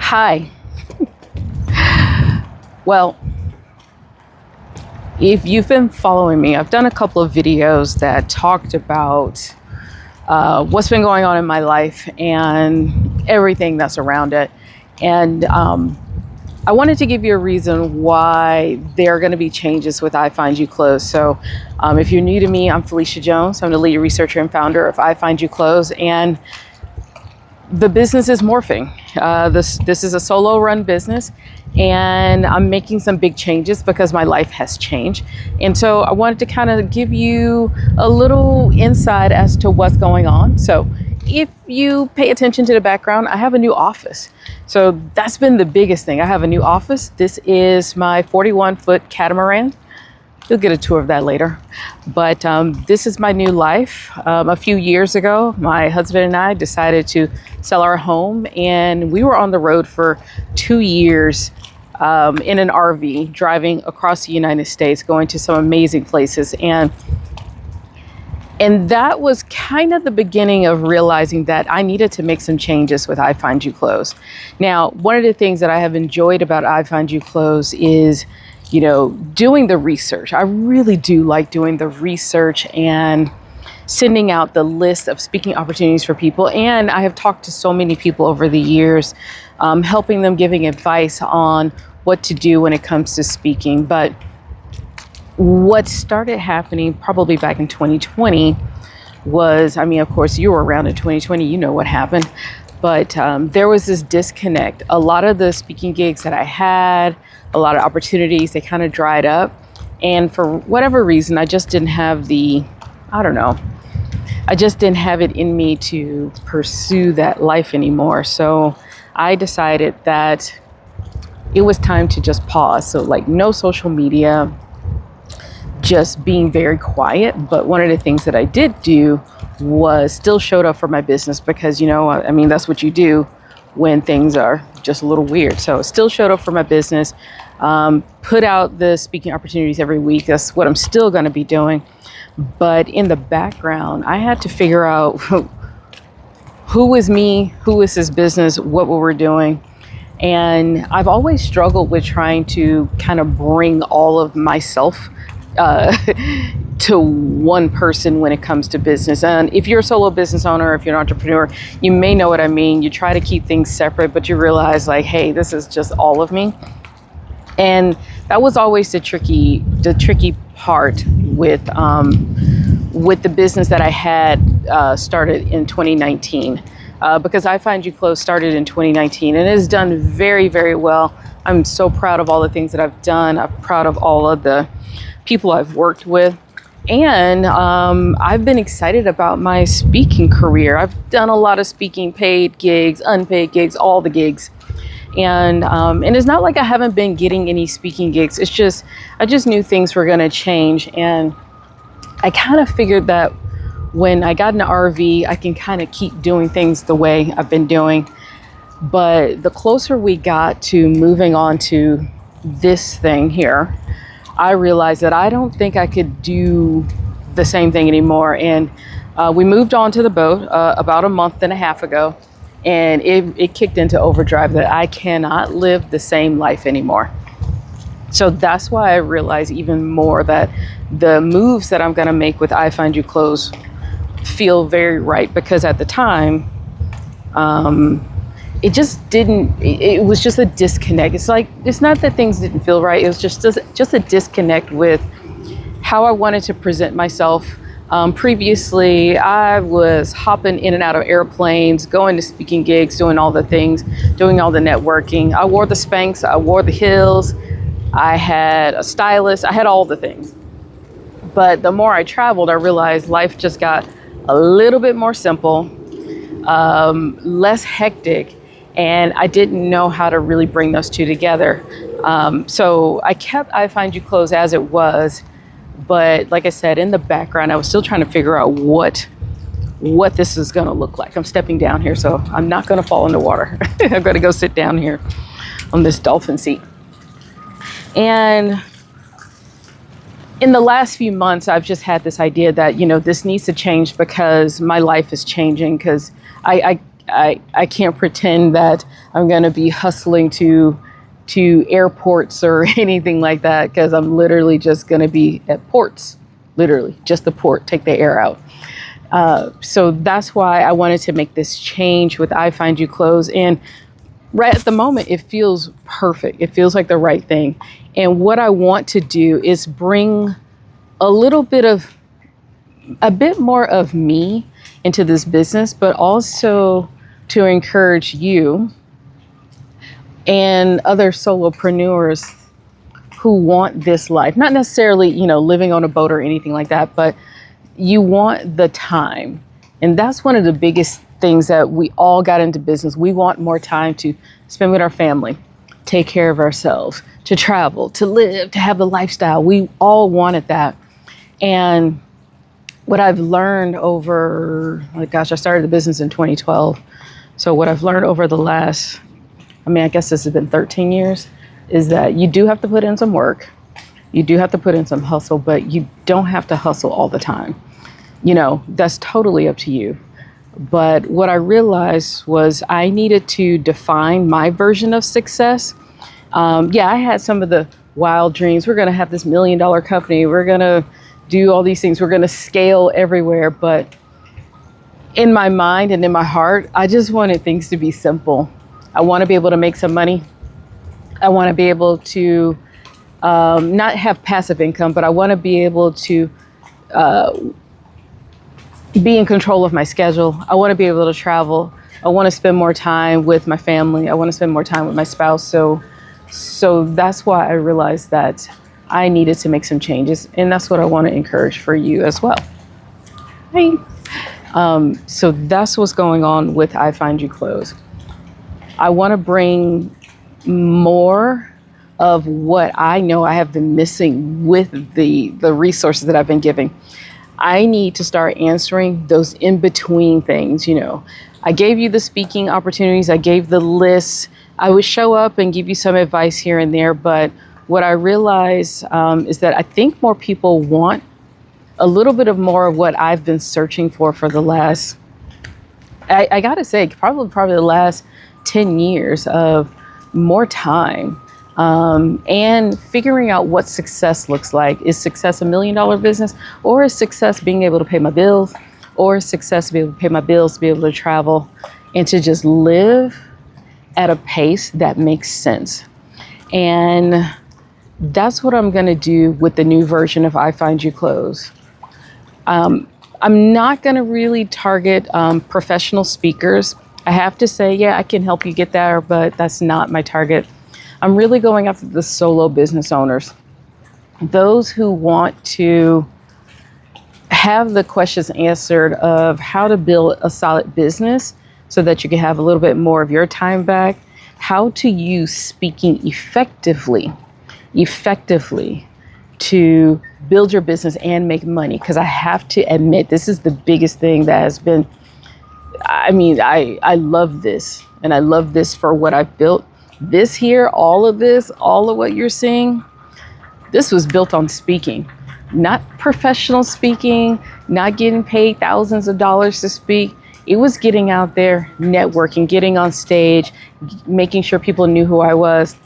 Hi. Well, if you've been following me, I've done a couple of videos that talked about what's been going on in my life and everything that's around it. And I wanted to give you a reason why there are going to be changes with I Find You Clothes. So if you're new to me, I'm Felicia Jones. I'm the lead researcher and founder of I Find You Clothes. And the business is morphing. This is a solo run business, and I'm making some big changes because my life has changed. And so I wanted to kind of give you a little insight as to what's going on. So if you pay attention to the background, I have a new office. So that's been the biggest thing. I have a new office. This is my 41-foot catamaran. You'll get a tour of that later. But this is my new life. A few years ago, my husband and I decided to sell our home, and we were on the road for 2 years in an RV, driving across the United States, going to some amazing places. And that was kind of the beginning of realizing that I needed to make some changes with I Find You Clothes. Now, one of the things that I have enjoyed about I Find You Clothes is, doing the research. I really do like doing the research and sending out the list of speaking opportunities for people. And I have talked to so many people over the years, helping them, giving advice on what to do when it comes to speaking. But what started happening probably back in 2020 was, of course, you were around in 2020, you know what happened. But there was this disconnect. A lot of the speaking gigs that I had, a lot of opportunities, they kind of dried up. And for whatever reason, I just didn't have I just didn't have it in me to pursue that life anymore. So I decided that it was time to just pause. So no social media, just being very quiet. But one of the things that I did do was still showed up for my business because, that's what you do when things are just a little weird. So still showed up for my business, put out the speaking opportunities every week. That's what I'm still going to be doing. But in the background, I had to figure out who is me, who is this business, what we're doing. And I've always struggled with trying to kind of bring all of myself to one person when it comes to business. And if you're a solo business owner, if you're an entrepreneur, you may know what I mean. You try to keep things separate, but you realize hey, this is just all of me. And that was always the tricky part with the business that I had started in 2019. Because I Find You Clothes started in 2019 and it has done very, very well. I'm so proud of all the things that I've done. I'm proud of all of the people I've worked with. And I've been excited about my speaking career. I've done a lot of speaking, paid gigs, unpaid gigs, all the gigs. And it's not like I haven't been getting any speaking gigs. It's just, I just knew things were going to change. And I kind of figured that when I got an RV, I can kind of keep doing things the way I've been doing. But the closer we got to moving on to this thing here, I realized that I don't think I could do the same thing anymore. And we moved on to the boat about a month and a half ago. And it kicked into overdrive that I cannot live the same life anymore. So that's why I realized even more that the moves that I'm going to make with I Find You Clothes feel very right. Because at the time, it just didn't, it was just a disconnect. It's not that things didn't feel right. It was just a disconnect with how I wanted to present myself. Previously, I was hopping in and out of airplanes, going to speaking gigs, doing all the things, doing all the networking. I wore the Spanx, I wore the heels, I had a stylist, I had all the things. But the more I traveled, I realized life just got a little bit more simple, less hectic, and I didn't know how to really bring those two together. So I kept I Find You Clothes as it was. But like I said, in the background, I was still trying to figure out what this is going to look like. I'm stepping down here, so I'm not going to fall in the water. I'm going to go sit down here on this dolphin seat. And in the last few months, I've just had this idea that, this needs to change because my life is changing. Because I I can't pretend that I'm going to be hustling to airports or anything like that, because I'm literally just going to be at ports, literally just the port, take the air out. So that's why I wanted to make this change with I Find You Clothes. And right at the moment, it feels perfect. It feels like the right thing. And what I want to do is bring a bit more of me into this business, but also to encourage you and other solopreneurs who want this life, not necessarily, living on a boat or anything like that, but you want the time. And that's one of the biggest things that we all got into business. We want more time to spend with our family, take care of ourselves, to travel, to live, to have the lifestyle. We all wanted that. And what I've learned I started the business in 2012. So what I've learned over the last, I guess this has been 13 years, is that you do have to put in some work. You do have to put in some hustle, but you don't have to hustle all the time. That's totally up to you. But what I realized was I needed to define my version of success. I had some of the wild dreams. We're going to have this $1 million company. We're going to do all these things. We're going to scale everywhere. But in my mind and in my heart, I just wanted things to be simple. I want to be able to make some money. I want to be able to not have passive income, but I want to be able to be in control of my schedule. I want to be able to travel. I want to spend more time with my family. I want to spend more time with my spouse. So that's why I realized that I needed to make some changes. And that's what I want to encourage for you as well. Hey. So that's what's going on with I Find You Clothes. I want to bring more of what I know I have been missing with the resources that I've been giving. I need to start answering those in-between things. I gave you the speaking opportunities. I gave the lists. I would show up and give you some advice here and there. But what I realize is that I think more people want a little bit of more of what I've been searching for the last, I got to say, probably the last 10 years of more time. And figuring out what success looks like. Is success $1 million business, or is success being able to pay my bills, or is success to be able to pay my bills, to be able to travel, and to just live at a pace that makes sense? And that's what I'm going to do with the new version of I Find You Clothes. I'm not going to really target professional speakers. I have to say, I can help you get there, but that's not my target. I'm really going after the solo business owners, those who want to have the questions answered of how to build a solid business so that you can have a little bit more of your time back, how to use speaking effectively to build your business and make money. Because I have to admit, this is the biggest thing that has been, I love this, and I love this for what I've built. This here, all of what you're seeing, this was built on speaking, not professional speaking, not getting paid thousands of dollars to speak. It was getting out there, networking, getting on stage, making sure people knew who I was,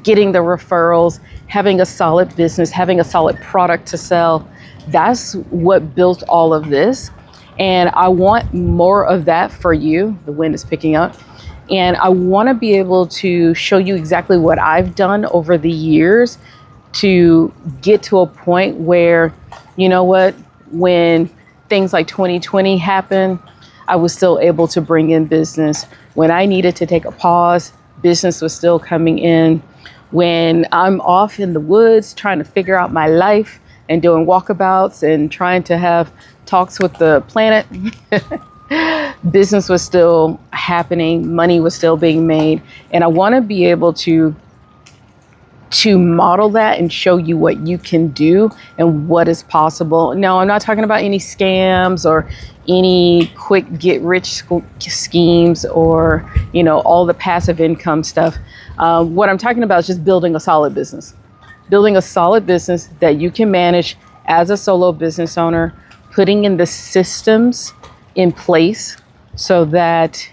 getting the referrals, having a solid business, having a solid product to sell. That's what built all of this. And I want more of that for you. The wind is picking up. And I want to be able to show you exactly what I've done over the years to get to a point where, when things like 2020 happened, I was still able to bring in business. When I needed to take a pause, business was still coming in. When I'm off in the woods trying to figure out my life and doing walkabouts and trying to have talks with the planet, business was still happening, money was still being made. And I want to be able to model that and show you what you can do and what is possible. No, I'm not talking about any scams or any quick get rich schemes or, all the passive income stuff. What I'm talking about is just building a solid business that you can manage as a solo business owner, putting in the systems in place so that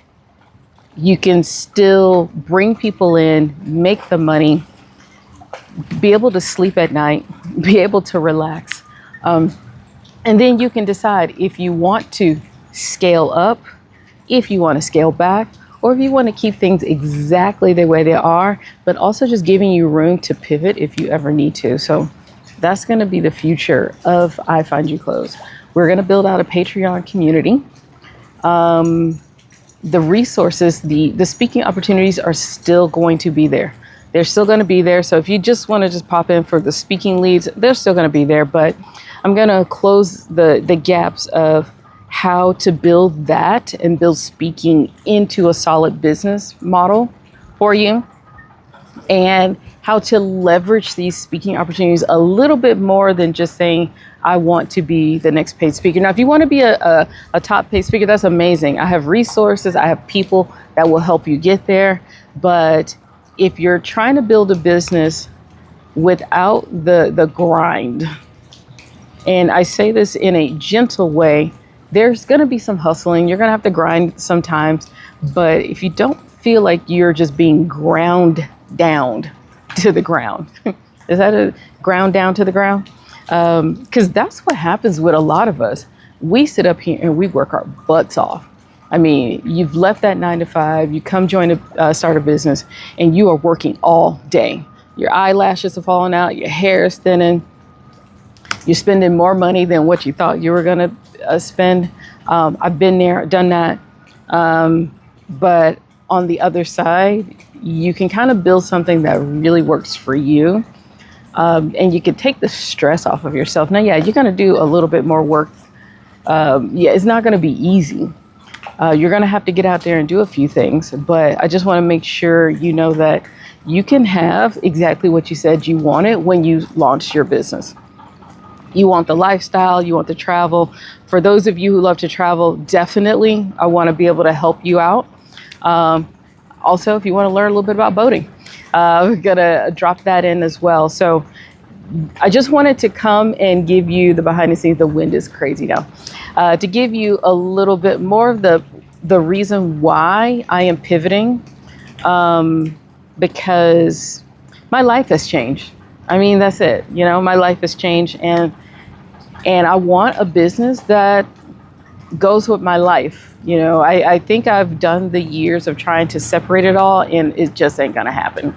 you can still bring people in, make the money, be able to sleep at night, be able to relax. And then you can decide if you want to scale up, if you want to scale back, or if you want to keep things exactly the way they are, but also just giving you room to pivot if you ever need to. So that's going to be the future of I Find You Clothes. We're going to build out a Patreon community. The resources, the speaking opportunities are still going to be there. They're still going to be there. So if you just want to just pop in for the speaking leads, they're still going to be there. But I'm going to close the gaps of how to build that and build speaking into a solid business model for you, and how to leverage these speaking opportunities a little bit more than just saying, I want to be the next paid speaker. Now, if you want to be a top paid speaker, that's amazing. I have resources, I have people that will help you get there. But if you're trying to build a business without the grind, and I say this in a gentle way, there's going to be some hustling. You're going to have to grind sometimes. But if you don't feel like you're just being ground down to the ground, is that a ground down to the ground? Because that's what happens with a lot of us. We sit up here and we work our butts off. I mean, you've left that 9 to 5, you come start a business, and you are working all day. Your eyelashes are falling out, your hair is thinning, you're spending more money than what you thought you were going to spend. I've been there, done that. But on the other side, you can kind of build something that really works for you. And you can take the stress off of yourself. Now, yeah, you're going to do a little bit more work. It's not going to be easy. You're going to have to get out there and do a few things. But I just want to make sure you know that you can have exactly what you said you wanted when you launched your business. You want the lifestyle, you want the travel. For those of you who love to travel, definitely, I want to be able to help you out. Also, if you want to learn a little bit about boating, we're going to drop that in as well. So I just wanted to come and give you the behind the scenes. The wind is crazy now. To give you a little bit more of the reason why I am pivoting, because my life has changed. I mean, that's it. You know, my life has changed, and I want a business that goes with my life. You know, I think I've done the years of trying to separate it all, and it just ain't gonna happen.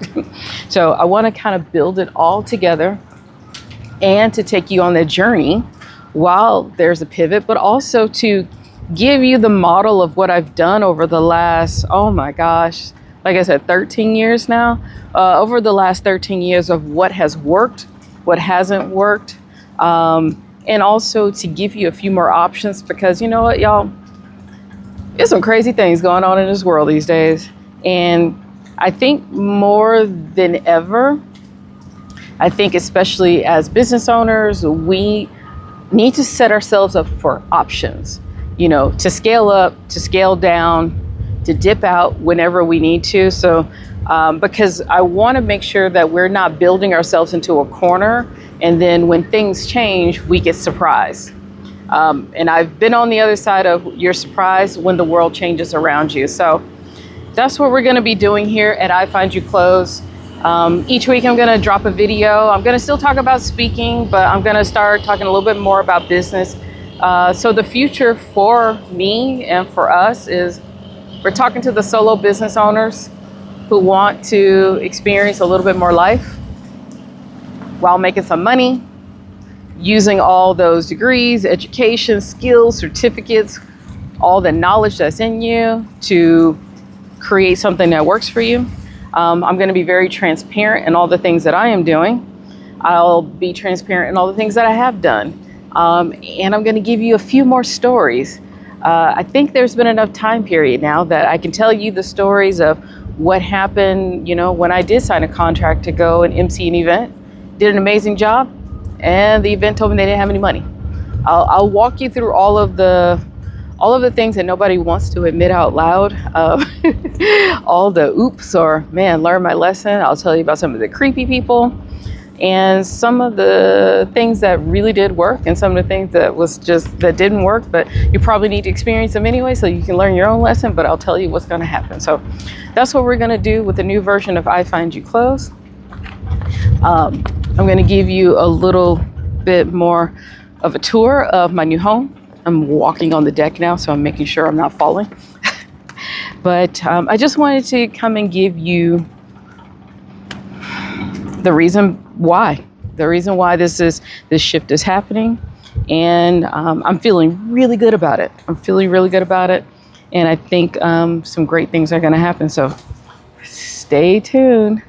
So I want to kind of build it all together and to take you on the journey while there's a pivot, but also to give you the model of what I've done over the last, oh my gosh, like I said, 13 years now, over the last 13 years of what has worked, what hasn't worked, and also to give you a few more options, because you know what, y'all, there's some crazy things going on in this world these days. And I think more than ever, I think especially as business owners, we need to set ourselves up for options, you know, to scale up, to scale down, to dip out whenever we need to. So, because I want to make sure that we're not building ourselves into a corner, and then when things change, we get surprised. And I've been on the other side of you're surprised when the world changes around you. So that's what we're going to be doing here at I Find You Clothes. Each week I'm going to drop a video. I'm going to still talk about speaking, but I'm going to start talking a little bit more about business. So the future for me and for us is we're talking to the solo business owners who want to experience a little bit more life while making some money, using all those degrees, education, skills, certificates, all the knowledge that's in you to create something that works for you. I'm going to be very transparent in all the things that I am doing. I'll be transparent in all the things that I have done. And I'm going to give you a few more stories. I think there's been enough time period now that I can tell you the stories of what happened, you know, when I did sign a contract to go and MC an event, did an amazing job, and the event told me they didn't have any money. I'll walk you through all of the things that nobody wants to admit out loud. All the oops or man, learn my lesson. I'll tell you about some of the creepy people. and some of the things that really did work and some of the things that didn't work, but you probably need to experience them anyway so you can learn your own lesson. But I'll tell you what's going to happen. So that's what we're going to do with the new version of I Find You Clothes. I'm going to give you a little bit more of a tour of my new home. I'm walking on the deck now, so I'm making sure I'm not falling. But I just wanted to come and give you the reason why this shift is happening. And I'm feeling really good about it. And I think some great things are going to happen. So stay tuned.